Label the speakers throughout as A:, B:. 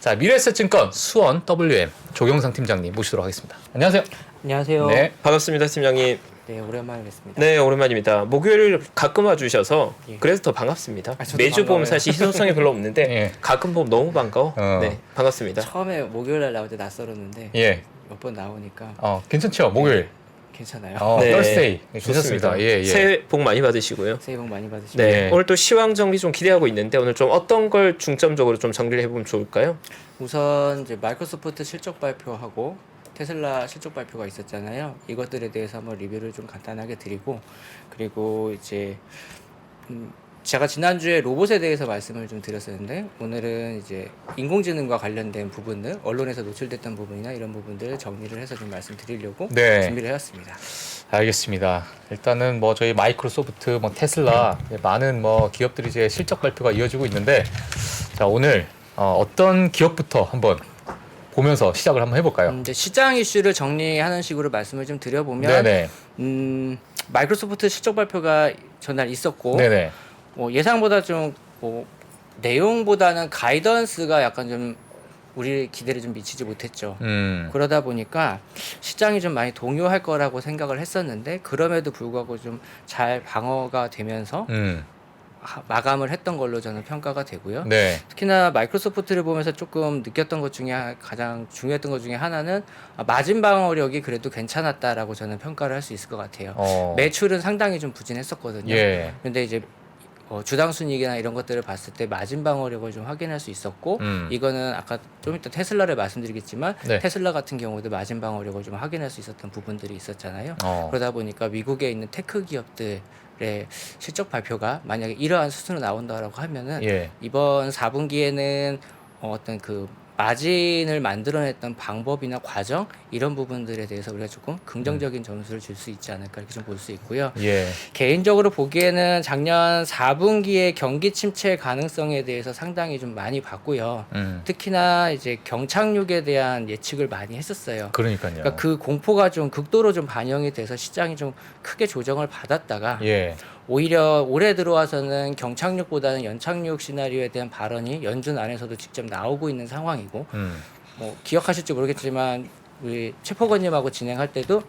A: 자, 미래에셋증권 수원 WM 조경상 팀장님 모시도록 하겠습니다. 안녕하세요.
B: 안녕하세요.
A: 네.
C: 반갑습니다, 팀장님.
B: 네, 오랜만에 뵙습니다.
C: 네, 오랜만입니다. 목요일 가끔 와주셔서
B: 예.
C: 그래서 더 반갑습니다.
B: 저도
C: 매주 보면
B: 반가워요.
C: 사실 희소성이 별로 없는데
A: 예.
C: 가끔 보면 너무 반가워.
A: 어.
C: 네, 반갑습니다.
B: 처음에 목요일날 나올 때 낯설었는데
A: 예.
B: 몇 번 나오니까
A: 괜찮죠? 목요일.
B: 괜찮아요.
C: 네.
A: Thursday. 괜찮습니다. 예, 예.
C: 새해 복 많이 받으시고요.
B: 새해 복 많이 받으시고.
C: 네,
A: 네.
C: 오늘 또 시황 정리 좀 기대하고 있는데 오늘 좀 어떤 걸 중점적으로 좀 정리를 해보면 좋을까요?
B: 우선 이제 마이크로소프트 실적 발표하고 테슬라 실적 발표가 있었잖아요. 이것들에 대해서 한번 리뷰를 좀 간단하게 드리고, 그리고 이제 제가 지난주에 로봇에 대해서 말씀을 좀 드렸었는데, 오늘은 이제 인공지능과 관련된 부분들, 언론에서 노출됐던 부분이나 이런 부분들 정리를 해서 좀 말씀드리려고
A: 네.
B: 준비를 해왔습니다.
A: 알겠습니다. 일단은 뭐 저희 마이크로소프트, 뭐 테슬라 많은 뭐 기업들이 이제 실적 발표가 이어지고 있는데, 자 오늘 어떤 기업부터 한번 보면서 시작을 한번 해볼까요?
B: 이제 시장 이슈를 정리하는 식으로 말씀을 좀 드려보면,
A: 네네.
B: 마이크로소프트 실적 발표가 전날 있었고,
A: 네네.
B: 예상보다 좀 내용보다는 가이던스가 약간 좀 우리 기대를 좀 미치지 못했죠. 그러다 보니까 시장이 좀 많이 동요할 거라고 생각을 했었는데, 그럼에도 불구하고 좀 잘 방어가 되면서 마감을 했던 걸로 저는 평가가 되고요.
A: 네.
B: 특히나 마이크로소프트를 보면서 조금 느꼈던 것 중에 가장 중요했던 것 중에 하나는 마진 방어력이 그래도 괜찮았다라고 저는 평가를 할 수 있을 것 같아요. 매출은 상당히 좀 부진했었거든요.
A: 예.
B: 근데 이제 주당 순이익이나 이런 것들을 봤을 때 마진 방어력을 좀 확인할 수 있었고, 이거는 아까 좀 이따 테슬라를 말씀드리겠지만,
A: 네.
B: 테슬라 같은 경우도 마진 방어력을 좀 확인할 수 있었던 부분들이 있었잖아요. 그러다 보니까 미국에 있는 테크 기업들의 실적 발표가 만약에 이러한 수준으로 나온다라고 하면은
A: 예.
B: 이번 4분기에는 어떤 그 마진을 만들어냈던 방법이나 과정 이런 부분들에 대해서 우리가 조금 긍정적인 점수를 줄 수 있지 않을까 이렇게 좀 볼 수 있고요.
A: 예.
B: 개인적으로 보기에는 작년 4분기의 경기 침체 가능성에 대해서 상당히 좀 많이 봤고요. 특히나 이제 경착륙에 대한 예측을 많이 했었어요.
A: 그러니까요.
B: 그러니까 그 공포가 좀 극도로 좀 반영이 돼서 시장이 좀 크게 조정을 받았다가
A: 예.
B: 오히려 올해 들어와서는 경착륙보다는 연착륙 시나리오에 대한 발언이 연준 안에서도 직접 나오고 있는 상황이고, 뭐 기억하실지 모르겠지만 우리 최포건님하고 진행할 때도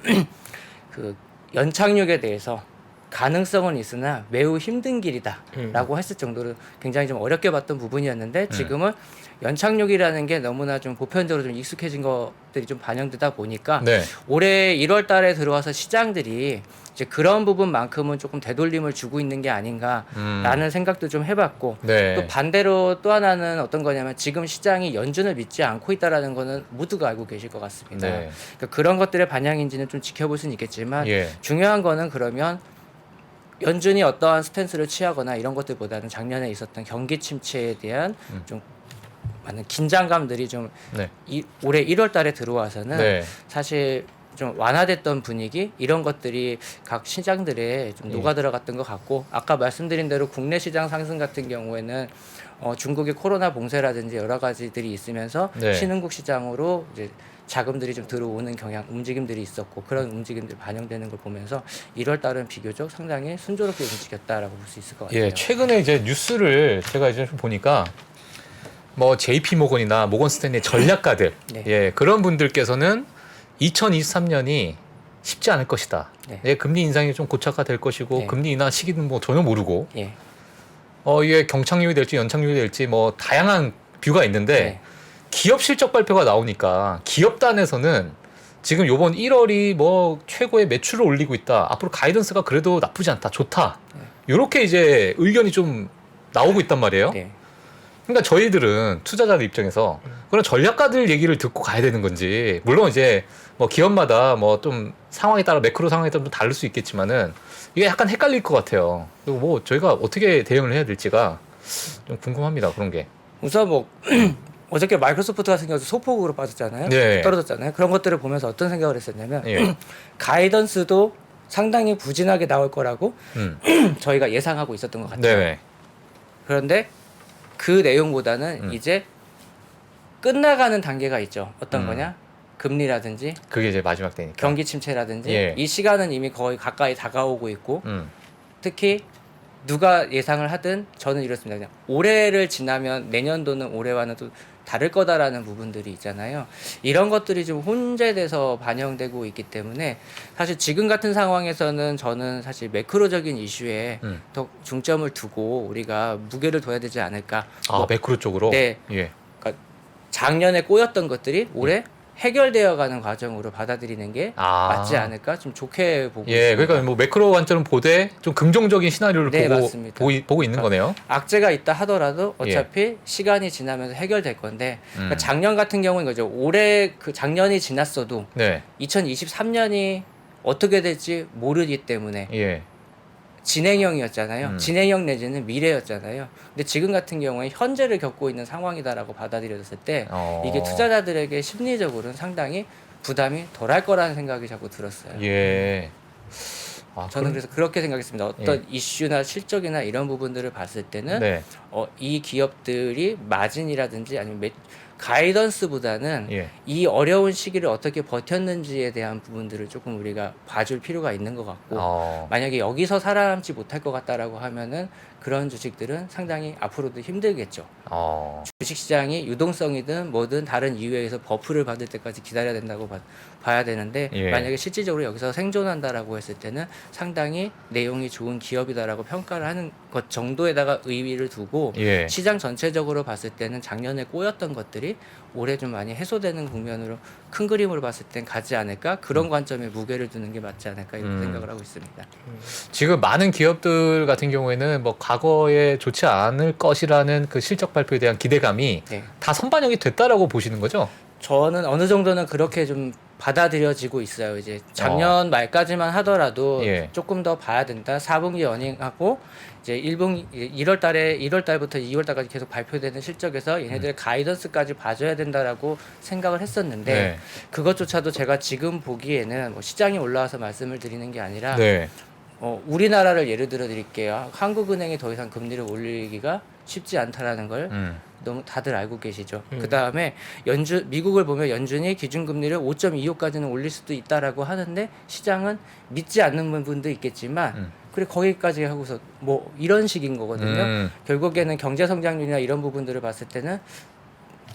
B: 그 연착륙에 대해서 가능성은 있으나 매우 힘든 길이다라고 했을 정도로 굉장히 좀 어렵게 봤던 부분이었는데, 지금은 연착륙이라는 게 너무나 좀 보편적으로 좀 익숙해진 것들이 좀 반영되다 보니까
A: 네.
B: 올해 1월 달에 들어와서 시장들이 이제 그런 부분만큼은 조금 되돌림을 주고 있는 게 아닌가라는 생각도 좀 해봤고,
A: 네.
B: 또 반대로 또 하나는 어떤 거냐면 지금 시장이 연준을 믿지 않고 있다라는 거는 모두가 알고 계실 것 같습니다.
A: 네.
B: 그러니까 그런 것들의 반영인지는 좀 지켜볼 수는 있겠지만,
A: 예.
B: 중요한 거는 그러면 연준이 어떠한 스탠스를 취하거나 이런 것들보다는 작년에 있었던 경기 침체에 대한 좀 많은 긴장감들이 좀
A: 네.
B: 올해 1월 달에 들어와서는
A: 네.
B: 사실 좀 완화됐던 분위기 이런 것들이 각 시장들에 좀 녹아 들어갔던 것 같고, 아까 말씀드린 대로 국내 시장 상승 같은 경우에는 중국의 코로나 봉쇄라든지 여러 가지들이 있으면서
A: 네.
B: 신흥국 시장으로 이제 자금들이 좀 들어오는 움직임들이 있었고, 그런 움직임들이 반영되는 걸 보면서 1월 달은 비교적 상당히 순조롭게 움직였다라고 볼 수 있을 것 같아요.
A: 예, 최근에 이제 뉴스를 제가 이제 좀 보니까 뭐 JP 모건이나 모건 스탠리 전략가들
B: 네.
A: 예, 그런 분들께서는 2023년이 쉽지 않을 것이다.
B: 네.
A: 예, 금리 인상이 좀 고착화될 것이고
B: 네.
A: 금리 인하 시기는 뭐 전혀 모르고
B: 예.
A: 이게 경착륙이 될지 연착륙이 될지 뭐 다양한 뷰가 있는데
B: 네.
A: 기업 실적 발표가 나오니까 기업단에서는 지금 요번 1월이 뭐 최고의 매출을 올리고 있다. 앞으로 가이던스가 그래도 나쁘지 않다. 좋다. 요렇게 이제 의견이 좀 나오고 있단 말이에요.
B: 네.
A: 그러니까 저희들은 투자자들 입장에서 그런 전략가들 얘기를 듣고 가야 되는 건지, 물론 이제 뭐 기업마다 뭐 좀 상황에 따라 매크로 상황에 따라 좀 다를 수 있겠지만은 이게 약간 헷갈릴 것 같아요. 그리고 뭐 저희가 어떻게 대응을 해야 될지가 좀 궁금합니다. 그런 게.
B: 우선 뭐 어저께 마이크로소프트 같은 경우도 소폭으로 빠졌잖아요.
A: 네.
B: 떨어졌잖아요. 그런 것들을 보면서 어떤 생각을 했었냐면
A: 예.
B: 가이던스도 상당히 부진하게 나올 거라고
A: 음.
B: 저희가 예상하고 있었던 것 같아요.
A: 네네.
B: 그런데 그 내용보다는 이제 끝나가는 단계가 있죠. 어떤 거냐? 금리라든지
A: 그게 이제 마지막 때니까.
B: 경기 침체라든지
A: 예.
B: 이 시간은 이미 거의 가까이 다가오고 있고, 특히 누가 예상을 하든 저는 이렇습니다. 그냥 올해를 지나면 내년도는 올해와는 또 다를 거다라는 부분들이 있잖아요. 이런 것들이 좀 혼재돼서 반영되고 있기 때문에 사실 지금 같은 상황에서는 저는 사실 매크로적인 이슈에 더 중점을 두고 우리가 무게를 둬야 되지 않을까.
A: 아, 매크로 쪽으로.
B: 네.
A: 예.
B: 그러니까 작년에 꼬였던 것들이 올해 해결되어가는 과정으로 받아들이는 게 맞지 않을까 좀 좋게 보고
A: 예,
B: 있습니다.
A: 그러니까 뭐 매크로 관점을 보되 좀 긍정적인 시나리오를
B: 네,
A: 보고
B: 맞습니다.
A: 보고 있는 거네요.
B: 악재가 있다 하더라도 어차피 시간이 지나면서 해결될 건데 그러니까 작년 같은 경우는 거죠. 올해 그 작년이 지났어도
A: 네.
B: 2023년이 어떻게 될지 모르기 때문에
A: 예.
B: 진행형이었잖아요. 진행형 내지는 미래였잖아요. 근데 지금 같은 경우에 현재를 겪고 있는 상황이다라고 받아들여졌을 때 이게 투자자들에게 심리적으로는 상당히 부담이 덜할 거라는 생각이 자꾸 들었어요.
A: 예. 아,
B: 저는 그래서 그렇게 생각했습니다. 어떤 이슈나 실적이나 이런 부분들을 봤을 때는
A: 네.
B: 이 기업들이 마진이라든지 아니면 가이던스보다는
A: 예.
B: 이 어려운 시기를 어떻게 버텼는지에 대한 부분들을 조금 우리가 봐줄 필요가 있는 것 같고 만약에 여기서 살아남지 못할 것 같다라고 하면은 그런 주식들은 상당히 앞으로도 힘들겠죠. 주식시장이 유동성이든 뭐든 다른 이유에 의해서 버프를 받을 때까지 기다려야 된다고 봐야 되는데 만약에 실질적으로 여기서 생존한다라고 했을 때는 상당히 내용이 좋은 기업이다라고 평가를 하는 것 정도에다가 의의를 두고 시장 전체적으로 봤을 때는 작년에 꼬였던 것들이 올해 좀 많이 해소되는 국면으로 큰 그림으로 봤을 땐 가지 않을까 그런 관점에 무게를 두는 게 맞지 않을까 이런 생각을 하고 있습니다.
A: 지금 많은 기업들 같은 경우에는 뭐 과거에 좋지 않을 것이라는 그 실적 발표에 대한 기대감이 다 선반영이 됐다라고 보시는 거죠?
B: 저는 어느 정도는 그렇게 좀 받아들여지고 있어요. 이제 작년 말까지만 하더라도 조금 더 봐야 된다. 4분기 어닝하고 이제 1월 달부터 2월 달까지 계속 발표되는 실적에서 얘네들의 가이던스까지 봐줘야 된다라고 생각을 했었는데 그것조차도 제가 지금 보기에는 뭐 시장이 올라와서 말씀을 드리는 게 아니라 우리나라를 예를 들어 드릴게요. 한국은행이 더 이상 금리를 올리기가 쉽지 않다라는 걸 너무 다들 알고 계시죠. 그 다음에 미국을 보면 연준이 기준금리를 5.25까지는 올릴 수도 있다라고 하는데 시장은 믿지 않는 부분도 있겠지만 그래 거기까지 하고서 뭐 이런 식인 거거든요. 결국에는 경제 성장률이나 이런 부분들을 봤을 때는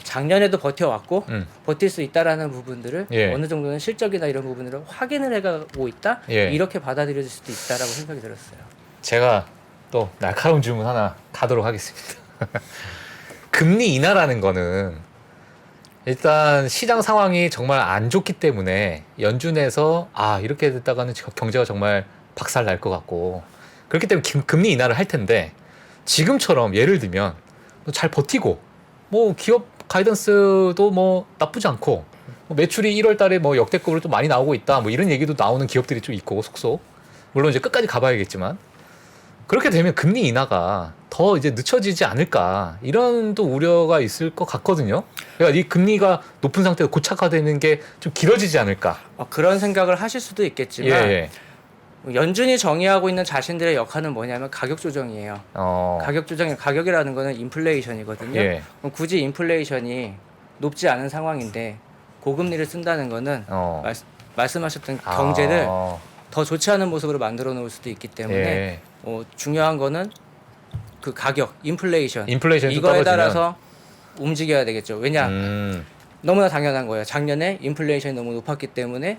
B: 작년에도 버텨왔고 버틸 수 있다라는 부분들을 어느 정도는 실적이나 이런 부분으로 확인을 해가고 있다 이렇게 받아들여질 수도 있다라고 생각이 들었어요.
A: 제가 또 날카로운 질문 하나 가도록 하겠습니다. 금리 인하라는 거는 일단 시장 상황이 정말 안 좋기 때문에 연준에서 이렇게 됐다가는 경제가 정말 박살 날 것 같고 그렇기 때문에 금리 인하를 할 텐데 지금처럼 예를 들면 잘 버티고 뭐 기업 가이던스도 뭐 나쁘지 않고 뭐 매출이 1월 달에 뭐 역대급으로 또 많이 나오고 있다 뭐 이런 얘기도 나오는 기업들이 좀 있고 속속 물론 이제 끝까지 가봐야겠지만 그렇게 되면 금리 인하가 더 이제 늦춰지지 않을까 이런 또 우려가 있을 것 같거든요. 그러니까 이 금리가 높은 상태에서 고착화되는 게 좀 길어지지 않을까.
B: 그런 생각을 하실 수도 있겠지만 연준이 정의하고 있는 자신들의 역할은 뭐냐면 가격 조정이에요. 가격이라는 거는 인플레이션이거든요. 그럼 굳이 인플레이션이 높지 않은 상황인데 고금리를 쓴다는 거는 말씀하셨던 경제를 더 좋지 않은 모습으로 만들어 놓을 수도 있기 때문에 중요한 거는 그 가격, 인플레이션 이거에 따라서 움직여야 되겠죠. 왜냐? 너무나 당연한 거예요. 작년에 인플레이션이 너무 높았기 때문에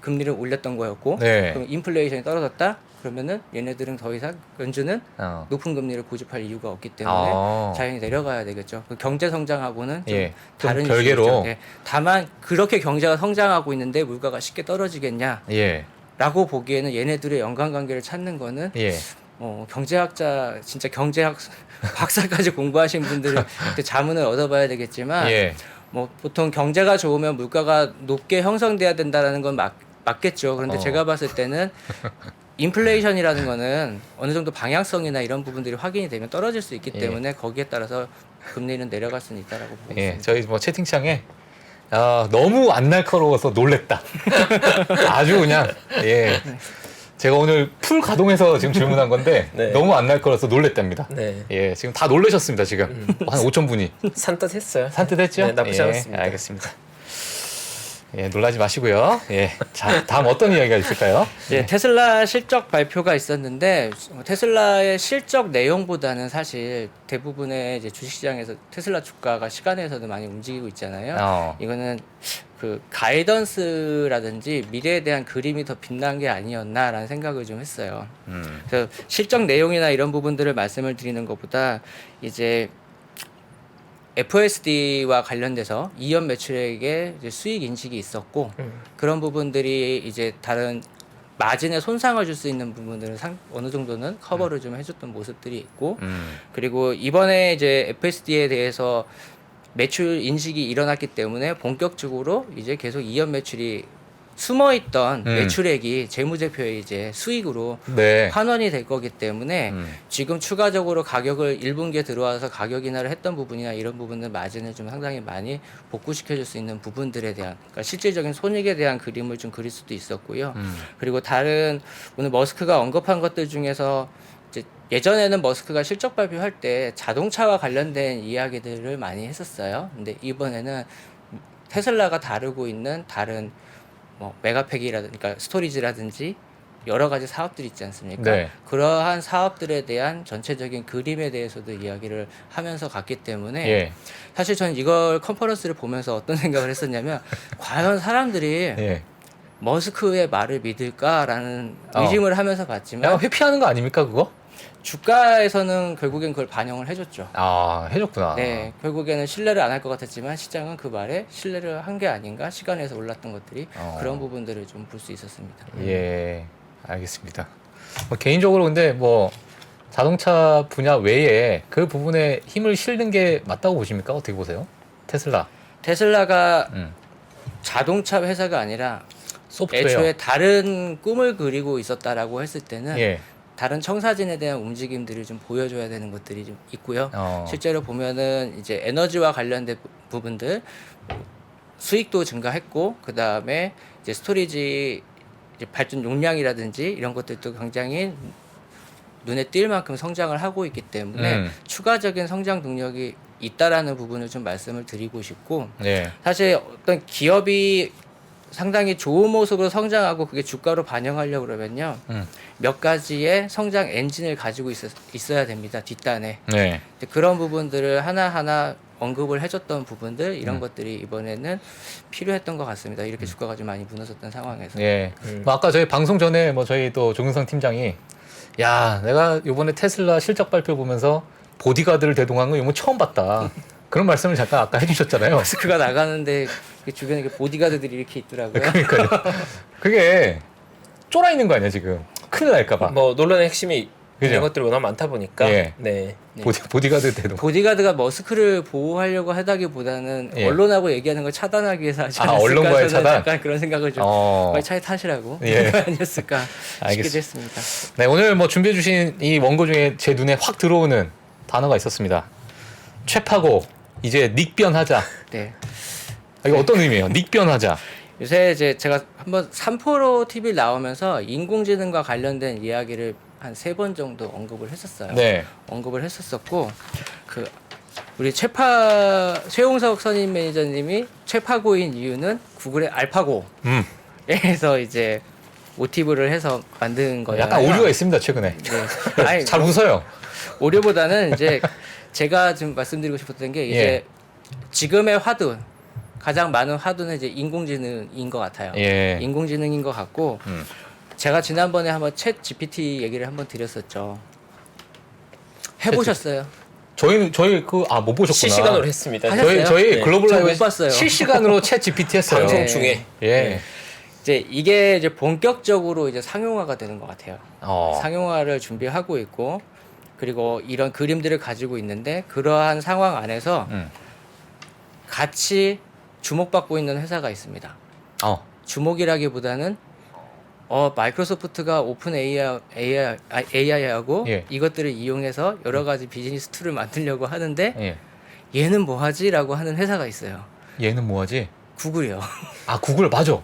B: 금리를 올렸던 거였고 그럼 인플레이션이 떨어졌다? 그러면은 얘네들은 더 이상 연준은 높은 금리를 고집할 이유가 없기 때문에 자연히 내려가야 되겠죠. 그 경제 성장하고는 좀 다른
A: 별개로
B: 다만 그렇게 경제가 성장하고 있는데 물가가 쉽게 떨어지겠냐? 라고 보기에는 얘네들의 연관관계를 찾는 거는 경제학자 진짜 경제학 박사까지 공부하신 분들은 자문을 얻어봐야 되겠지만 뭐 보통 경제가 좋으면 물가가 높게 형성돼야 된다라는 건 맞겠죠. 그런데 제가 봤을 때는 인플레이션이라는 거는 어느 정도 방향성이나 이런 부분들이 확인이 되면 떨어질 수 있기 때문에 거기에 따라서 금리는 내려갈 수는 있다라고 보고 있습니다.
A: 저희 뭐 채팅창에 너무 안 날카로워서 놀랬다. 아주 그냥 제가 오늘 풀 가동해서 지금 질문한 건데 너무 안 날카로워서 놀랬답니다. 지금 다 놀라셨습니다. 지금 한 5,000분이
C: 산뜻했어요.
A: 산뜻했죠?
C: 나쁘지 않았습니다.
A: 알겠습니다. 예, 놀라지 마시고요. 예. 자, 다음 어떤 이야기가 있을까요?
B: 이제 테슬라 실적 발표가 있었는데 테슬라의 실적 내용보다는 사실 대부분의 이제 주식시장에서 테슬라 주가가 시간에서도 많이 움직이고 있잖아요. 이거는 그 가이던스라든지 미래에 대한 그림이 더 빛난 게 아니었나라는 생각을 좀 했어요. 그래서 실적 내용이나 이런 부분들을 말씀을 드리는 것보다 이제 FSD와 관련돼서 이연 매출액의 이제 수익 인식이 있었고 그런 부분들이 이제 다른 마진에 손상을 줄 수 있는 부분들은 어느 정도는 커버를 좀 해줬던 모습들이 있고 그리고 이번에 이제 FSD에 대해서 매출 인식이 일어났기 때문에 본격적으로 이제 계속 이연 매출이 숨어있던 매출액이 재무제표에 이제 수익으로
A: 네.
B: 환원이 될 거기 때문에 지금 추가적으로 가격을 1분기에 들어와서 가격 인하를 했던 부분이나 이런 부분은 마진을 좀 상당히 많이 복구시켜 줄 수 있는 부분들에 대한 그러니까 실질적인 손익에 대한 그림을 좀 그릴 수도 있었고요. 그리고 다른 오늘 머스크가 언급한 것들 중에서 이제 예전에는 머스크가 실적 발표할 때 자동차와 관련된 이야기들을 많이 했었어요. 근데 이번에는 테슬라가 다루고 있는 다른 뭐 메가팩이라든지 그러니까 스토리지라든지 여러 가지 사업들이 있지 않습니까?
A: 네.
B: 그러한 사업들에 대한 전체적인 그림에 대해서도 이야기를 하면서 갔기 때문에
A: 예.
B: 사실 저는 이걸 컨퍼런스를 보면서 어떤 생각을 했었냐면 과연 사람들이
A: 예.
B: 머스크의 말을 믿을까라는
A: 어.
B: 의심을 하면서 봤지만
A: 약간 회피하는 거 아닙니까, 그거?
B: 주가에서는 결국엔 그걸 반영을 해줬죠.
A: 아, 해줬구나.
B: 네, 결국에는 신뢰를 안 할 것 같았지만 시장은 그 말에 신뢰를 한 게 아닌가 시간에서 올랐던 것들이 그런 부분들을 좀 볼 수 있었습니다.
A: 예, 알겠습니다. 뭐 개인적으로 근데 뭐 자동차 분야 외에 그 부분에 힘을 실는 게 맞다고 보십니까? 어떻게 보세요? 테슬라.
B: 테슬라가
A: 음.
B: 자동차 회사가 아니라
A: 소프트웨어.
B: 애초에 다른 꿈을 그리고 있었다라고 했을 때는
A: 예.
B: 다른 청사진에 대한 움직임들을 좀 보여줘야 되는 것들이 좀 있고요. 실제로 보면은 이제 에너지와 관련된 부분들 수익도 증가했고 그 다음에 이제 스토리지 이제 발전 용량이라든지 이런 것들도 굉장히 눈에 띌 만큼 성장을 하고 있기 때문에 추가적인 성장 동력이 있다라는 부분을 좀 말씀을 드리고 싶고
A: 예.
B: 사실 어떤 기업이 상당히 좋은 모습으로 성장하고 그게 주가로 반영하려고 그러면요 몇 가지의 성장 엔진을 가지고 있어야 됩니다 뒷단에
A: 네.
B: 그런 부분들을 하나하나 언급을 해줬던 부분들 이런 것들이 이번에는 필요했던 것 같습니다. 이렇게 주가가 좀 많이 무너졌던 상황에서.
A: 예. 뭐 아까 저희 방송 전에 뭐 저희 또 조경성 팀장이 야, 내가 이번에 테슬라 실적 발표 보면서 보디가드를 대동한 거 이거 처음 봤다. 그런 말씀을 잠깐 아까 해주셨잖아요.
B: 마스크가 나가는데 주변에 이렇게 보디가드들이 이렇게 있더라고요.
A: 그러니까요. 그게 쫄아 있는 거 아니야 지금? 큰일 날까봐.
C: 뭐 논란의 핵심이
A: 그죠?
C: 이런 것들이 워낙 많다 보니까
A: 예.
C: 네.
A: 보디가드 대동.
B: 보디가드가 머스크를 보호하려고 하다기보다는
A: 예.
B: 언론하고 얘기하는 걸 차단하기 위해서 하지
A: 아,
B: 않았을까
A: 언론과의
B: 저는
A: 차단?
B: 약간 그런 생각을 좀 빨리 차에 타시라고
A: 예.
B: 아니었을까 싶기도
A: 알겠습니다.
B: 했습니다.
A: 네, 오늘 뭐 준비해 주신 이 원고 중에 제 눈에 확 들어오는 단어가 있었습니다. 최파고 이제 닉변하자.
B: 네.
A: 이거 어떤 의미예요? 닉변하자.
B: 요새 이제 제가 한번 3프로 TV 나오면서 인공지능과 관련된 이야기를 한 3번 정도 언급을 했었어요.
A: 네.
B: 언급을 했었었고 그 우리 최용석 선임 매니저님이 최파고인 이유는 구글의 알파고에서 이제 모티브를 해서 만든 거예요.
A: 약간 오류가 있습니다 최근에.
B: 네. 아니,
A: 잘 웃어요.
B: 오류보다는 이제 제가 지금 말씀드리고 싶었던 게 이제
A: 예.
B: 지금의 화두 가장 많은 화두는 이제 인공지능인 것 같아요.
A: 예.
B: 인공지능인 것 같고 제가 지난번에 한번 챗 GPT 얘기를 한번 드렸었죠. 해보셨어요?
A: 저희 못 보셨구나.
C: 실시간으로 했습니다.
B: 하셨어요?
A: 저희
C: 네.
A: 글로벌
B: 저
A: 라이브
B: 못 봤어요.
A: 실시간으로 챗 GPT 했어요.
C: 방송
B: 네.
C: 중에
A: 예.
B: 이제 이게 이제 본격적으로 이제 상용화가 되는 것 같아요.
A: 어.
B: 상용화를 준비하고 있고 그리고 이런 그림들을 가지고 있는데 그러한 상황 안에서 같이 주목받고 있는 회사가 있습니다. 주목이라기보다는 마이크로소프트가 오픈 AI하고
A: 예.
B: 이것들을 이용해서 여러 가지 비즈니스 툴을 만들려고 하는데
A: 예.
B: 얘는 뭐 하지라고 하는 회사가 있어요.
A: 얘는 뭐하지?
B: 구글이요.
A: 아 구글 맞아요.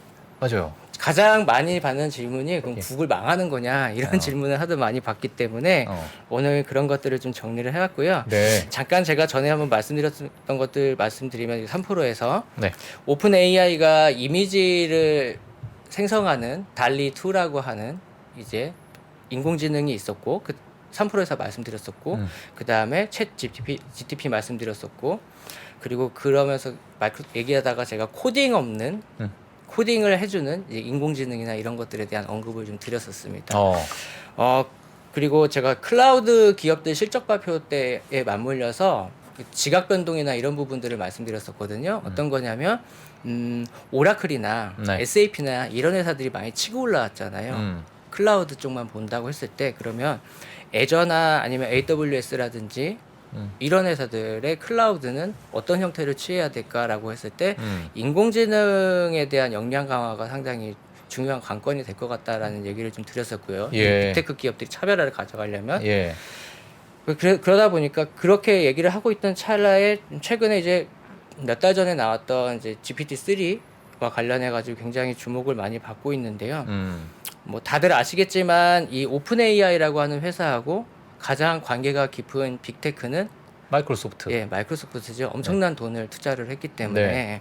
B: 가장 많이 받는 질문이 그럼
A: 예.
B: 구글 망하는 거냐 이런 질문을 하도 많이 받기 때문에 오늘 그런 것들을 좀 정리를 해왔고요.
A: 네.
B: 잠깐 제가 전에 한번 말씀드렸던 것들 말씀드리면 3프로에서
A: 네.
B: 오픈 AI가 이미지를 생성하는 달리2라고 하는 이제 인공지능이 있었고 그 3프로에서 말씀드렸었고 그 다음에 챗 GTP 말씀드렸었고 그리고 그러면서 얘기하다가 제가 코딩 없는 코딩을 해주는 이제 인공지능이나 이런 것들에 대한 언급을 좀 드렸었습니다. 그리고 제가 클라우드 기업들 실적 발표 때에 맞물려서 지각 변동이나 이런 부분들을 말씀드렸었거든요. 어떤 거냐면 오라클이나
A: 네.
B: SAP나 이런 회사들이 많이 치고 올라왔잖아요. 클라우드 쪽만 본다고 했을 때 그러면 애저나 아니면 AWS라든지 이런 회사들의 클라우드는 어떤 형태를 취해야 될까라고 했을 때 인공지능에 대한 역량 강화가 상당히 중요한 관건이 될 것 같다라는 얘기를 좀 드렸었고요.
A: 예.
B: 빅테크 기업들이 차별화를 가져가려면
A: 예.
B: 그러다 보니까 그렇게 얘기를 하고 있던 찰나에 최근에 이제 몇 달 전에 나왔던 이제 GPT-3와 관련해 가지고 굉장히 주목을 많이 받고 있는데요. 뭐 다들 아시겠지만 이 오픈 AI라고 하는 회사하고 가장 관계가 깊은 빅테크는
A: 마이크로소프트.
B: 예, 마이크로소프트죠. 엄청난 돈을 투자를 했기 때문에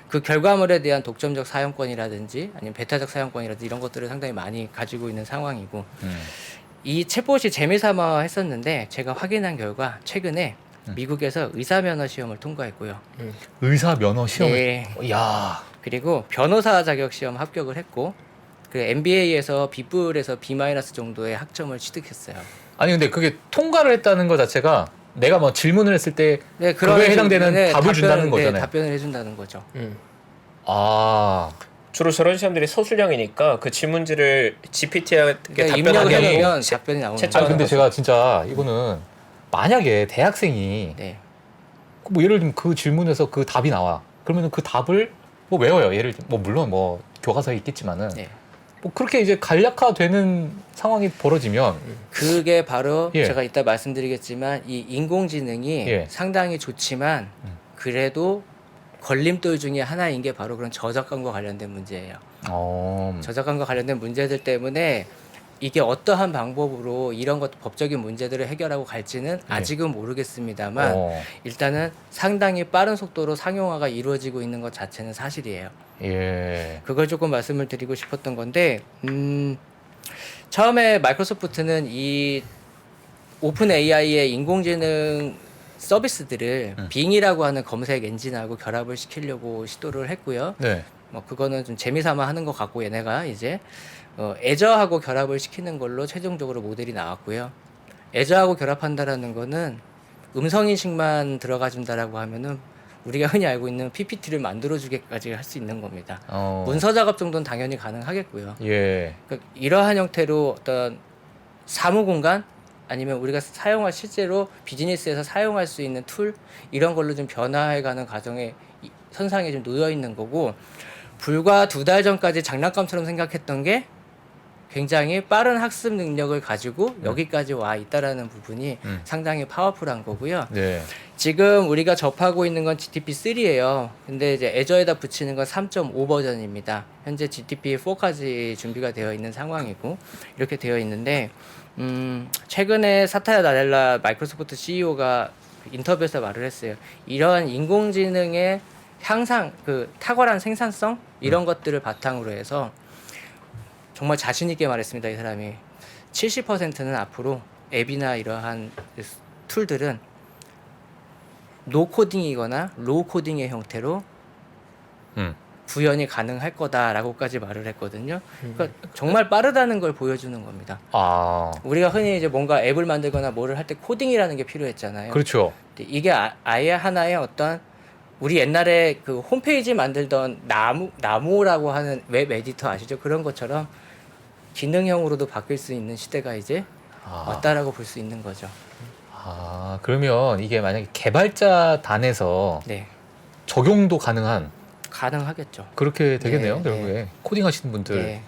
B: 그 결과물에 대한 독점적 사용권이라든지 아니면 배타적 사용권이라든지 이런 것들을 상당히 많이 가지고 있는 상황이고 이 챗봇이 재미삼아 했었는데 제가 확인한 결과 최근에 미국에서 의사 면허 시험을 통과했고요.
A: 의사 면허 시험을.
B: 예.
A: 야.
B: 그리고 변호사 자격 시험 합격을 했고 그 MBA에서 B뿔에서 B- 정도의 학점을 취득했어요.
A: 아니 근데 그게 통과를 했다는 것 자체가 내가 뭐 질문을 했을 때
B: 네,
A: 그거에 해당되는 답을 준다는 거잖아요.
B: 네, 답변을 해준다는 거죠.
A: 아.
C: 주로 저런 시험들이 서술형이니까 그 질문지를 GPT에게
B: 그러니까 입력을
C: 답변하기
B: 해놓으면 답변이 나오는
C: 채점-
B: 거죠.
A: 아 근데 제가 진짜 이거는 만약에 대학생이
B: 네.
A: 뭐 예를 들면 그 질문에서 그 답이 나와. 그러면 그 답을 뭐 외워요. 예를 들면 뭐 물론 뭐 교과서에 있겠지만은
B: 네.
A: 뭐 그렇게 이제 간략화되는 상황이 벌어지면
B: 그게 바로
A: 예.
B: 제가 이따 말씀드리겠지만 이 인공지능이
A: 예.
B: 상당히 좋지만 그래도 걸림돌 중에 하나인 게 바로 그런 저작권과 관련된 문제예요. 저작권과 관련된 문제들 때문에 이게 어떠한 방법으로 이런 것 법적인 문제들을 해결하고 갈지는 아직은 모르겠습니다만 일단은 상당히 빠른 속도로 상용화가 이루어지고 있는 것 자체는 사실이에요.
A: 예.
B: 그걸 조금 말씀을 드리고 싶었던 건데 처음에 마이크로소프트는 이 오픈 AI의 인공지능 서비스들을 빙이라고 하는 검색 엔진하고 결합을 시키려고 시도를 했고요.
A: 네.
B: 뭐 그거는 좀 재미삼아 하는 것 같고 얘네가 이제 애저하고 결합을 시키는 걸로 최종적으로 모델이 나왔고요. 애저하고 결합한다라는 거는 음성 인식만 들어가 준다라고 하면은 우리가 흔히 알고 있는 PPT를 만들어 주기까지 할 수 있는 겁니다. 문서 작업 정도는 당연히 가능하겠고요.
A: 예.
B: 그러니까 이러한 형태로 어떤 사무 공간 아니면 우리가 사용할 실제로 비즈니스에서 사용할 수 있는 툴 이런 걸로 좀 변화해가는 과정에 선상에 좀 놓여 있는 거고 불과 2달 전까지 장난감처럼 생각했던 게 굉장히 빠른 학습 능력을 가지고 여기까지 와 있다라는 부분이 상당히 파워풀한 거고요.
A: 네.
B: 지금 우리가 접하고 있는 건 GTP3예요. 근데 이제 애저에다 붙이는 건 3.5 버전입니다. 현재 GTP4까지 준비가 되어 있는 상황이고 이렇게 되어 있는데 최근에 사타야 나델라 마이크로소프트 CEO가 인터뷰에서 말을 했어요. 이러한 인공지능의 향상, 그 탁월한 생산성 이런 것들을 바탕으로 해서 정말 자신 있게 말했습니다. 이 사람이 70%는 앞으로 앱이나 이러한 툴들은 노 코딩이거나 로우 코딩의 형태로 구현이 가능할 거다라고까지 말을 했거든요. 그러니까 정말 빠르다는 걸 보여주는 겁니다.
A: 아.
B: 우리가 흔히 이제 뭔가 앱을 만들거나 뭐를 할 때 코딩이라는 게 필요했잖아요.
A: 그렇죠.
B: 근데 이게 아예 하나의 어떤 우리 옛날에 그 홈페이지 만들던 나무라고 하는 웹 에디터 아시죠? 그런 것처럼 기능형으로도 바뀔 수 있는 시대가 이제 왔다라고 볼 수 있는 거죠.
A: 아, 그러면 이게 만약에 개발자 단에서
B: 네,
A: 적용도 가능한
B: 가능하겠죠.
A: 그렇게 되겠네요.
B: 네,
A: 결국에 코딩 하시는 분들.
B: 네.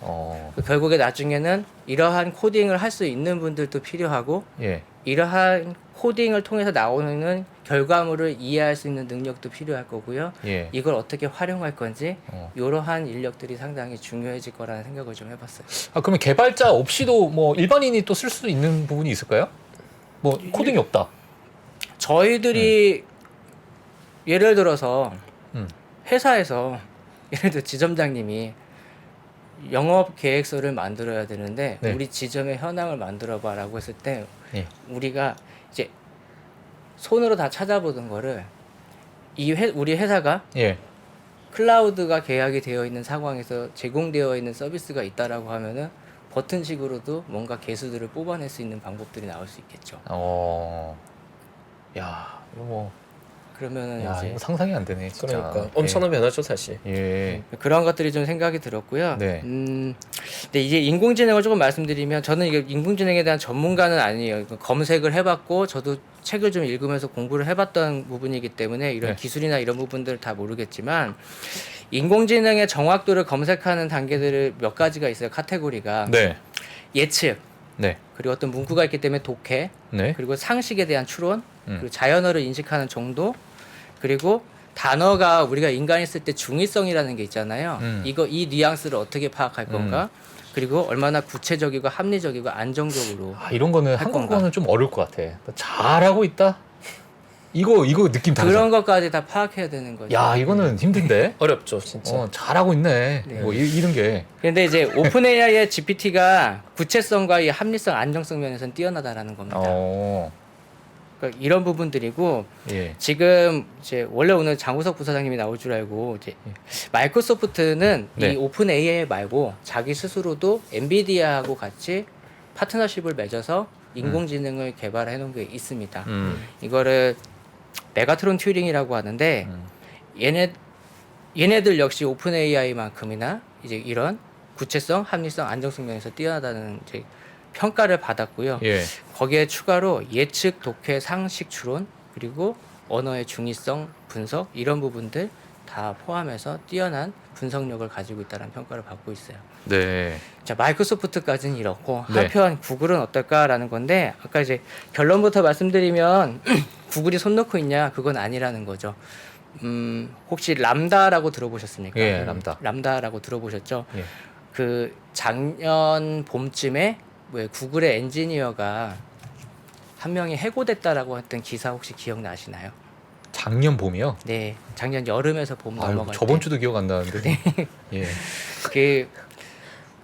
A: 어.
B: 결국에 나중에는 이러한 코딩을 할 수 있는 분들도 필요하고
A: 예.
B: 이러한 코딩을 통해서 나오는 결과물을 이해할 수 있는 능력도 필요할 거고요.
A: 예.
B: 이걸 어떻게 활용할 건지
A: 어.
B: 이러한 인력들이 상당히 중요해질 거라는 생각을 좀 해봤어요.
A: 아, 그러면 개발자 없이도 뭐 일반인이 또 쓸 수 있는 부분이 있을까요? 뭐 코딩이 없다.
B: 저희들이 예를 들어서
A: 음.
B: 회사에서 예를 들어 지점장님이 영업 계획서를 만들어야 되는데
A: 네.
B: 우리 지점의 현황을 만들어 봐라고 했을 때
A: 예.
B: 우리가 이제 손으로 다 찾아보던 거를 우리 회사가
A: 예.
B: 클라우드가 계약이 되어 있는 상황에서 제공되어 있는 서비스가 있다라고 하면은 버튼식으로도 뭔가 개수들을 뽑아낼 수 있는 방법들이 나올 수 있겠죠.
A: 야, 이거 뭐,
B: 그러면은
A: 야,
B: 이제
A: 이거 상상이 안 되네, 진짜.
C: 그러니까 엄청난 변화죠 사실.
A: 예.
B: 그런 것들이 좀 생각이 들었고요.
A: 네.
B: 근데 이제 인공지능을 조금 말씀드리면 저는 이게 인공지능에 대한 전문가는 아니에요. 검색을 해봤고 저도 책을 좀 읽으면서 공부를 해봤던 부분이기 때문에 이런
A: 네.
B: 기술이나 이런 부분들을 다 모르겠지만 인공지능의 정확도를 검색하는 단계들을 몇 가지가 있어요. 카테고리가
A: 네.
B: 예측,
A: 네.
B: 그리고 어떤 문구가 있기 때문에 독해,
A: 네.
B: 그리고 상식에 대한 추론,
A: 음.
B: 그리고 자연어를 인식하는 정도, 그리고 단어가 우리가 인간이 쓸 때 중의성이라는 게 있잖아요. 이 뉘앙스를 어떻게 파악할 건가? 그리고 얼마나 구체적이고 합리적이고 안정적으로.
A: 아, 이런 거는
B: 할
A: 한국어는 좀 어려울 것 같아. 잘하고 있다? 이거 느낌 다르죠?
B: 그런 것까지 다 파악해야 되는 거죠.
A: 야, 이거는 힘든데?
C: 어렵죠 진짜.
A: 잘하고 있네.
B: 네.
A: 뭐, 이런 게.
B: 근데 이제 오픈 AI의 GPT가 구체성과 이 합리성, 안정성 면에서는 뛰어나다라는 겁니다. 그러니까 이런 부분들이고
A: 예.
B: 지금 이제 원래 오늘 장우석 부사장님이 나올 줄 알고 이제 마이크로소프트는
A: 네.
B: 이 오픈 AI 말고 자기 스스로도 엔비디아하고 같이 파트너십을 맺어서 인공지능을 개발해 놓은 게 있습니다. 이거를 메가트론 튜링이라고 하는데 얘네들 역시 오픈 AI만큼이나 이제 이런 구체성, 합리성, 안정성 면에서 뛰어나다는 이제 평가를 받았고요.
A: 예.
B: 거기에 추가로 예측, 독해, 상식 추론, 그리고 언어의 중의성, 분석 이런 부분들 다 포함해서 뛰어난 분석력을 가지고 있다는 평가를 받고 있어요.
A: 네.
B: 자, 마이크로소프트까지는 이렇고
A: 네.
B: 한편 구글은 어떨까라는 건데 아까 이제 결론부터 말씀드리면 구글이 손 놓고 있냐 그건 아니라는 거죠. 혹시 람다라고 들어보셨습니까?
A: 예, 람다.
B: 람다라고 들어보셨죠?
A: 예.
B: 그 작년 봄쯤에 왜 구글의 엔지니어가 한 명이 해고됐다라고 했던 기사 혹시 기억나시나요?
A: 작년 봄이요?
B: 네, 작년 여름에서 봄
A: 아유,
B: 넘어갈
A: 저번
B: 때.
A: 주도 기억 안 나는데. 예.
B: 그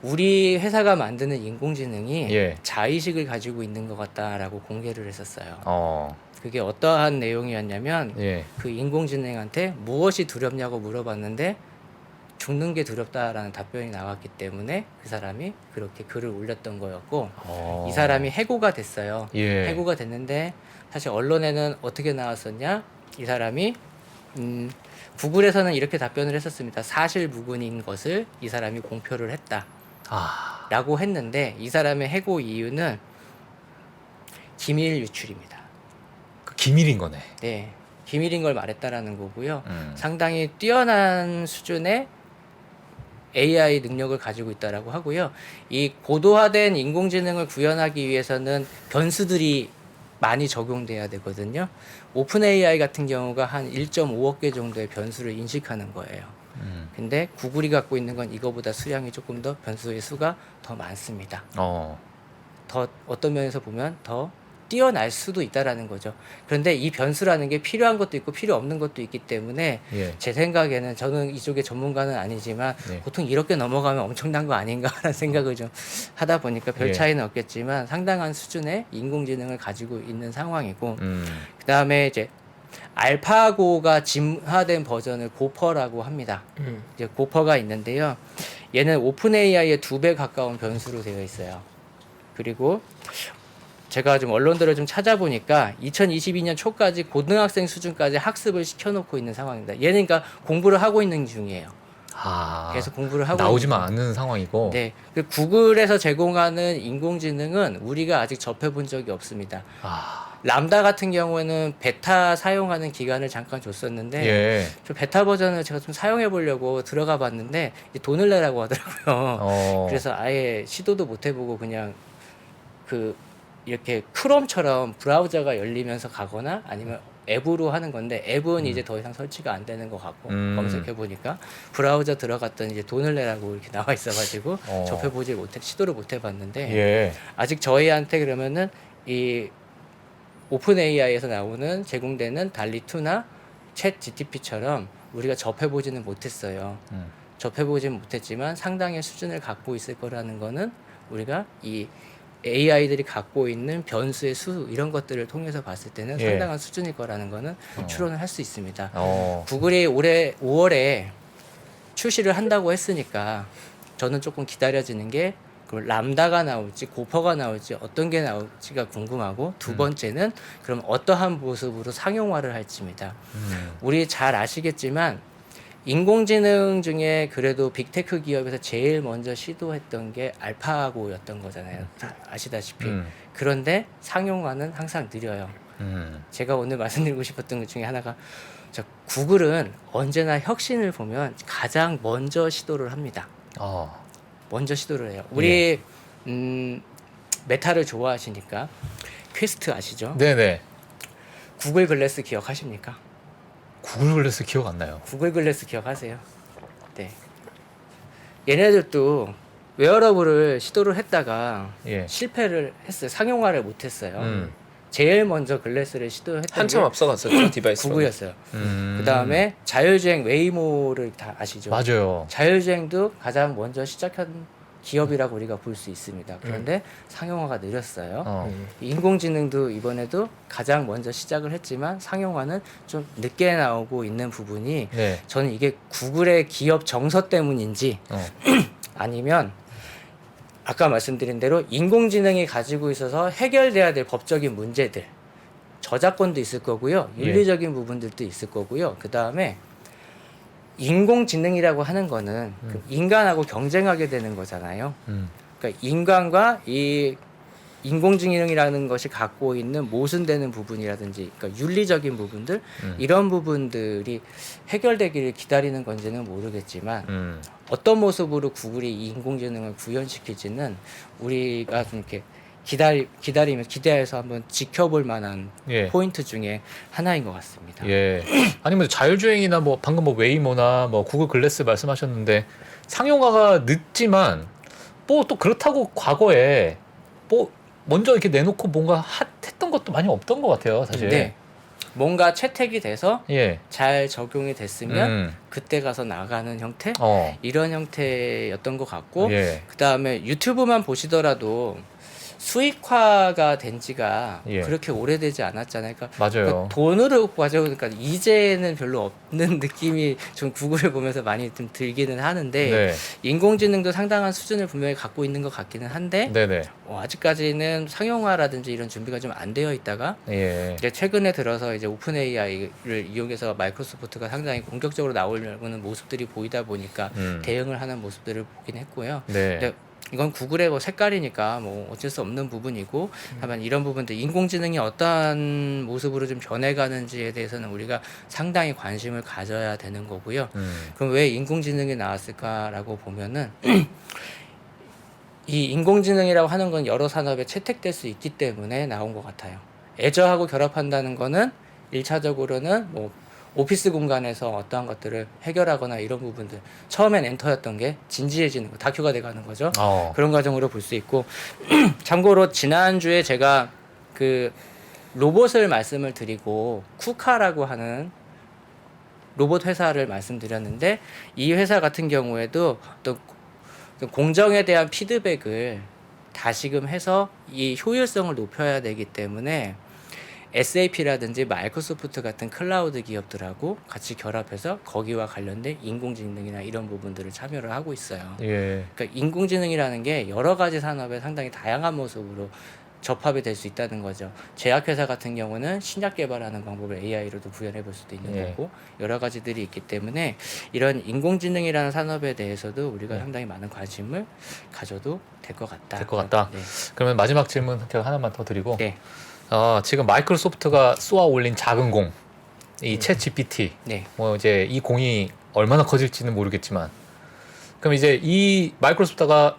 B: 우리 회사가 만드는 인공지능이
A: 예.
B: 자의식을 가지고 있는 것 같다라고 공개를 했었어요.
A: 어.
B: 그게 어떠한 내용이었냐면
A: 예.
B: 그 인공지능한테 무엇이 두렵냐고 물어봤는데 죽는 게 두렵다라는 답변이 나왔기 때문에 그 사람이 그렇게 글을 올렸던 거였고 이 사람이 해고가 됐어요.
A: 예.
B: 해고가 됐는데 사실 언론에는 어떻게 나왔었냐? 이 사람이 구글에서는 이렇게 답변을 했었습니다. 사실무근인 것을 이 사람이 공표를 했다.
A: 아.
B: 라고 했는데 이 사람의 해고 이유는 기밀 유출입니다.
A: 그 기밀인 거네.
B: 네, 기밀인 걸 말했다라는 거고요.
A: 음.
B: 상당히 뛰어난 수준의 AI 능력을 가지고 있다라고 하고요. 이 고도화된 인공지능을 구현하기 위해서는 변수들이 많이 적용돼야 되거든요. 오픈 AI 같은 경우가 한 1.5억 개 정도의 변수를 인식하는 거예요. 근데 구글이 갖고 있는 건 이거보다 수량이 조금 더 변수의 수가 더 많습니다. 더 어떤 면에서 보면 더 뛰어날 수도 있다라는 거죠. 그런데 이 변수라는 게 필요한 것도 있고 필요 없는 것도 있기 때문에
A: 예.
B: 제 생각에는 저는 이쪽의 전문가는 아니지만
A: 네.
B: 보통 이렇게 넘어가면 엄청난 거 아닌가라는 생각을 좀 하다 보니까 별
A: 예.
B: 차이는 없겠지만 상당한 수준의 인공지능을 가지고 있는 상황이고
A: 음.
B: 그다음에 이제 알파고가 진화된 버전을 고퍼라고 합니다. 이제 고퍼가 있는데요. 얘는 오픈 AI의 2배 가까운 변수로 되어 있어요. 그리고 제가 좀 언론들을 좀 찾아보니까 2022년 초까지 고등학생 수준까지 학습을 시켜놓고 있는 상황입니다. 얘는 그러니까 공부를 하고 있는 중이에요.
A: 아.
B: 계속 공부를 하고
A: 나오지만
B: 있는
A: 않는 상황이고.
B: 네, 그 구글에서 제공하는 인공지능은 우리가 아직 접해본 적이 없습니다.
A: 아.
B: 람다 같은 경우에는 베타 사용하는 기간을 잠깐 줬었는데
A: 예.
B: 좀 베타 버전을 제가 좀 사용해 보려고 들어가 봤는데 이제 돈을 내라고 하더라고요. 그래서 아예 시도도 못 해보고 그냥 그 이렇게 크롬처럼 브라우저가 열리면서 가거나 아니면 앱으로 하는 건데 앱은 이제 더 이상 설치가 안 되는 것 같고 검색해 보니까 브라우저 들어갔더니 이제 돈을 내라고 이렇게 나와 있어가지고 접해보지 못해 시도를 못 해봤는데
A: 예.
B: 아직 저희한테 그러면은 이 오픈 AI에서 나오는 제공되는 달리 2나 챗 GTP처럼 우리가 접해보지는 못했어요. 접해보지는 못했지만 상당의 수준을 갖고 있을 거라는 거는 우리가 이 AI들이 갖고 있는 변수의 수 이런 것들을 통해서 봤을 때는
A: 예.
B: 상당한 수준일 거라는 거는 추론을 할 수 있습니다.
A: 어.
B: 구글이 올해 5월에 출시를 한다고 했으니까 저는 조금 기다려지는 게 그럼 람다가 나올지 고퍼가 나올지 어떤 게 나올지가 궁금하고 두 번째는 그럼 어떠한 모습으로 상용화를 할지입니다. 우리 잘 아시겠지만 인공지능 중에 그래도 빅테크 기업에서 제일 먼저 시도했던 게 알파고였던 거잖아요. 아시다시피. 그런데 상용화는 항상 느려요. 제가 오늘 말씀드리고 싶었던 것 중에 하나가 구글은 언제나 혁신을 보면 가장 먼저 시도를 합니다. 먼저 시도를 해요. 우리 메타를 좋아하시니까 퀘스트 아시죠?
A: 네네.
B: 구글 글래스 기억하십니까?
A: 구글 글래스 기억 안 나요.
B: 구글 글래스 기억하세요? 네. 얘네들도 웨어러블을 시도를 했다가
A: 예.
B: 실패를 했어요. 상용화를 못 했어요. 제일 먼저 글래스를 시도했던
C: 한참
B: 게
C: 앞서갔었죠 디바이스.
B: 구글이었어요. 그다음에 자율주행 웨이모를 다 아시죠?
A: 맞아요.
B: 자율주행도 가장 먼저 시작한 기업이라고 우리가 볼 수 있습니다. 그런데 상용화가 느렸어요. 인공지능도 이번에도 가장 먼저 시작을 했지만 상용화는 좀 늦게 나오고 있는 부분이
A: 네.
B: 저는 이게 구글의 기업 정서 때문인지 아니면 아까 말씀드린 대로 인공지능이 가지고 있어서 해결돼야 될 법적인 문제들 저작권도 있을 거고요. 윤리적인 부분들도 있을 거고요. 그다음에 인공지능이라고 하는 거는 그 인간하고 경쟁하게 되는 거잖아요. 그러니까 인간과 이 인공지능이라는 것이 갖고 있는 모순되는 부분이라든지 그러니까 윤리적인 부분들 이런 부분들이 해결되기를 기다리는 건지는 모르겠지만 어떤 모습으로 구글이 이 인공지능을 구현시킬지는 우리가 좀 이렇게 기다리면 기대해서 한번 지켜볼 만한
A: 예.
B: 포인트 중에 하나인 것 같습니다.
A: 예. 아니면 자율주행이나 뭐 방금 뭐 웨이모나 뭐 구글 글래스 말씀하셨는데 상용화가 늦지만 뭐 또 그렇다고 과거에 뭐 먼저 이렇게 내놓고 뭔가 했던 것도 많이 없던 것 같아요, 사실.
B: 네. 뭔가 채택이 돼서
A: 예.
B: 잘 적용이 됐으면 그때 가서 나가는 형태 이런 형태였던 것 같고
A: 예.
B: 그 다음에 유튜브만 보시더라도 수익화가 된 지가
A: 예.
B: 그렇게 오래되지 않았잖아요. 그러니까
A: 맞아요.
B: 돈으로 가져오니까 이제는 별로 없는 느낌이 좀 구글을 보면서 많이 좀 들기는 하는데
A: 네.
B: 인공지능도 상당한 수준을 분명히 갖고 있는 것 같기는 한데
A: 네네.
B: 아직까지는 상용화라든지 이런 준비가 좀 안 되어 있다가
A: 예.
B: 이제 최근에 들어서 이제 오픈 AI를 이용해서 마이크로소프트가 상당히 공격적으로 나오려는 모습들이 보이다 보니까 대응을 하는 모습들을 보긴 했고요.
A: 네.
B: 근데 이건 구글의 뭐 색깔이니까 뭐 어쩔 수 없는 부분이고 다만 이런 부분들 인공지능이 어떠한 모습으로 좀 변해가는지에 대해서는 우리가 상당히 관심을 가져야 되는 거고요. 그럼 왜 인공지능이 나왔을까라고 보면은 이 인공지능이라고 하는 건 여러 산업에 채택될 수 있기 때문에 나온 것 같아요. 애저하고 결합한다는 거는 1차적으로는 뭐 오피스 공간에서 어떠한 것들을 해결하거나 이런 부분들 처음엔 엔터였던 게 진지해지는 거 다큐가 돼가는 거죠. 그런 과정으로 볼 수 있고 참고로 지난주에 제가 그 로봇을 말씀을 드리고 쿠카라고 하는 로봇 회사를 말씀드렸는데 이 회사 같은 경우에도 또 공정에 대한 피드백을 다시금 해서 이 효율성을 높여야 되기 때문에 SAP라든지 마이크로소프트 같은 클라우드 기업들하고 같이 결합해서 거기와 관련된 인공지능이나 이런 부분들을 참여를 하고 있어요.
A: 예.
B: 그러니까 인공지능이라는 게 여러 가지 산업에 상당히 다양한 모습으로 접합이 될 수 있다는 거죠. 제약회사 같은 경우는 신약 개발하는 방법을 AI로도 구현해 볼 수도 있는
A: 예.
B: 거고 여러 가지들이 있기 때문에 이런 인공지능이라는 산업에 대해서도 우리가 상당히 많은 관심을 가져도 될 것 같다.
A: 될 것 같다.
B: 네.
A: 그러면 마지막 질문 제가 하나만 더 드리고
B: 네.
A: 지금 마이크로소프트가 쏘아 올린 작은 공, 이 챗 GPT,
B: 네.
A: 뭐 이제 이 공이 얼마나 커질지는 모르겠지만, 그럼 이제 이 마이크로소프트가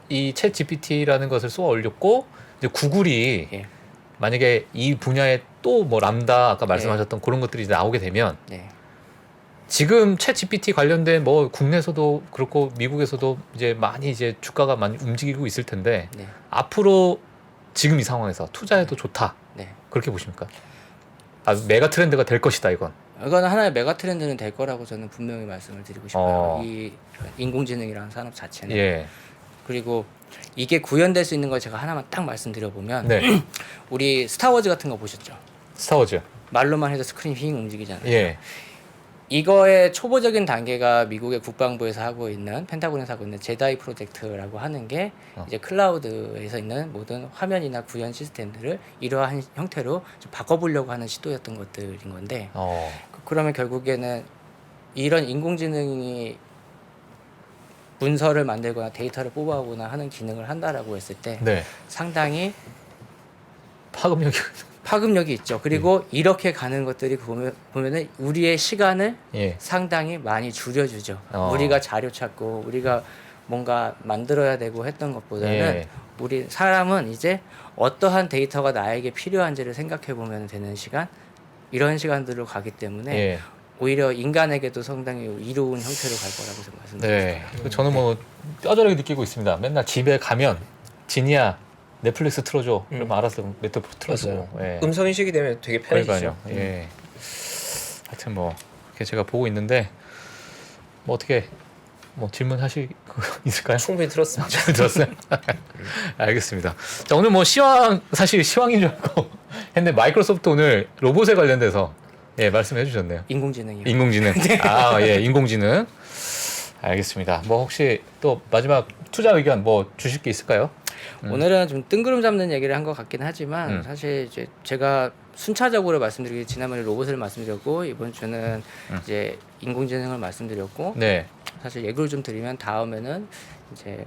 A: 이 챗 GPT라는 것을 쏘아 올렸고, 이제 구글이
B: 예.
A: 만약에 이 분야에 또 뭐 람다 아까 말씀하셨던 그런 것들이 이제 나오게 되면
B: 네.
A: 지금 챗 GPT 관련된 뭐 국내에서도 그렇고 미국에서도 이제 많이 이제 주가가 많이 움직이고 있을 텐데
B: 네.
A: 앞으로 지금 이 상황에서 투자해도 좋다
B: 네.
A: 그렇게 보십니까? 아, 메가 트렌드가 될 것이다 이건.
B: 이건 하나의 메가 트렌드는 될 거라고 저는 분명히 말씀을 드리고 싶어요. 이 인공지능이라는 산업 자체는.
A: 예.
B: 그리고 이게 구현될 수 있는 걸 제가 하나만 딱 말씀드려보면
A: 네.
B: 우리 스타워즈 같은 거 보셨죠?
A: 스타워즈.
B: 말로만 해도 스크린 휙 움직이잖아요.
A: 예.
B: 이거의 초보적인 단계가 미국의 국방부에서 하고 있는 펜타곤에서 하고 있는 제다이 프로젝트라고 하는 게 이제 클라우드에서 있는 모든 화면이나 구현 시스템들을 이러한 형태로 좀 바꿔보려고 하는 시도였던 것들인 건데 그러면 결국에는 이런 인공지능이 문서를 만들거나 데이터를 뽑아오거나 하는 기능을 한다라고 했을 때
A: 네.
B: 상당히
A: 파급력이.
B: 파급력이 있죠. 그리고 이렇게 가는 것들이 보면은 우리의 시간을
A: 예.
B: 상당히 많이 줄여주죠.
A: 어.
B: 우리가 자료 찾고 우리가 뭔가 만들어야 되고 했던 것보다는
A: 예.
B: 우리 사람은 이제 어떠한 데이터가 나에게 필요한지를 생각해 보면 되는 시간 이런 시간들로 가기 때문에
A: 예.
B: 오히려 인간에게도 상당히 이로운 형태로 갈 거라고 좀 말씀드리고
A: 네.
B: 싶어요.
A: 저는 뭐 뼈저리게 느끼고 있습니다. 맨날 집에 가면 진이야 넷플릭스 틀어줘. 그러면 알아서 넷플릭스 틀어줘. 예.
C: 음성 인식이 되면 되게 편해지죠.
A: 그러니까요. 예. 하여튼 뭐 이렇게 제가 보고 있는데 뭐 어떻게 뭐 질문하실 거 있을까요?
C: 충분히 들었습니다.
A: 잘 들었어요? 알겠습니다. 자, 오늘 뭐 시황 사실 시황인 줄 알고 했는데 마이크로소프트 오늘 로봇에 관련돼서 예 말씀해 주셨네요.
B: 인공지능이요.
A: 인공지능. 아, 예, 인공지능. 알겠습니다. 뭐 혹시 또 마지막 투자 의견 뭐 주실 게 있을까요?
B: 오늘은 좀 뜬구름 잡는 얘기를 한 것 같긴 하지만 사실 이제 제가 순차적으로 말씀드리기 지난번에 로봇을 말씀드렸고 이번 주는 이제 인공지능을 말씀드렸고
A: 네.
B: 사실 예고를 좀 드리면 다음에는 이제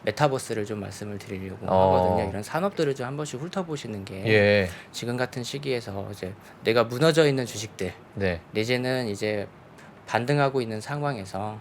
B: 메타버스를 좀 말씀을 드리려고
A: 어.
B: 하거든요. 이런 산업들을 좀 한 번씩 훑어보시는 게
A: 예.
B: 지금 같은 시기에서 이제 내가 무너져 있는 주식들
A: 네.
B: 내지는 이제 반등하고 있는 상황에서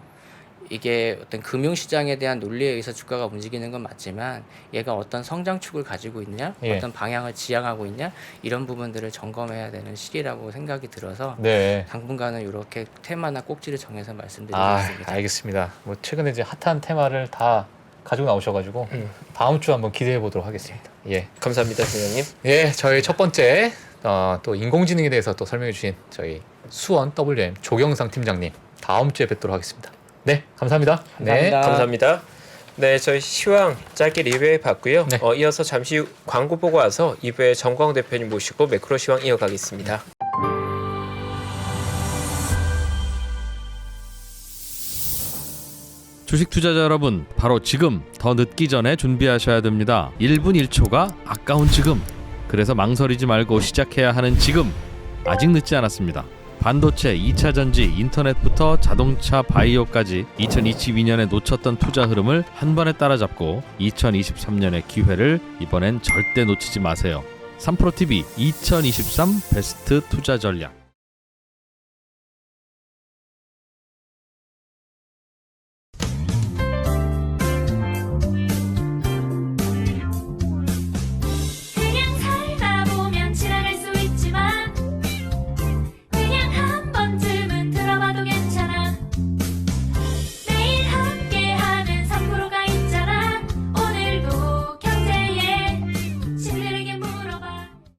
B: 이게 어떤 금융시장에 대한 논리에 의해서 주가가 움직이는 건 맞지만 얘가 어떤 성장축을 가지고 있냐
A: 예.
B: 어떤 방향을 지향하고 있냐 이런 부분들을 점검해야 되는 시기라고 생각이 들어서
A: 네.
B: 당분간은 이렇게 테마나 꼭지를 정해서 말씀드리고
A: 아,
B: 있습니다.
A: 알겠습니다. 뭐 최근에 이제 핫한 테마를 다 가지고 나오셔가지고 다음 주 한번 기대해 보도록 하겠습니다. 예.
C: 감사합니다, 팀장님.
A: 예, 저희 첫 번째 또 인공지능에 대해서 또 설명해 주신 저희 수원 WM 조경상 팀장님 다음 주에 뵙도록 하겠습니다. 네, 감사합니다. 네.
B: 감사합니다.
C: 감사합니다. 네, 저희 시황 짧게 리뷰해 봤고요.
A: 네.
C: 이어서 잠시 후 광고 보고 와서 2부에 정광 대표님 모시고 매크로 시황 이어가겠습니다.
D: 주식 투자자 여러분, 바로 지금 더 늦기 전에 준비하셔야 됩니다. 1분 1초가 아까운 지금. 그래서 망설이지 말고 시작해야 하는 지금. 아직 늦지 않았습니다. 반도체, 2차 전지, 인터넷부터 자동차, 바이오까지 2022년에 놓쳤던 투자 흐름을 한 번에 따라잡고 2023년의 기회를 이번엔 절대 놓치지 마세요. 3프로TV 2023 베스트 투자 전략.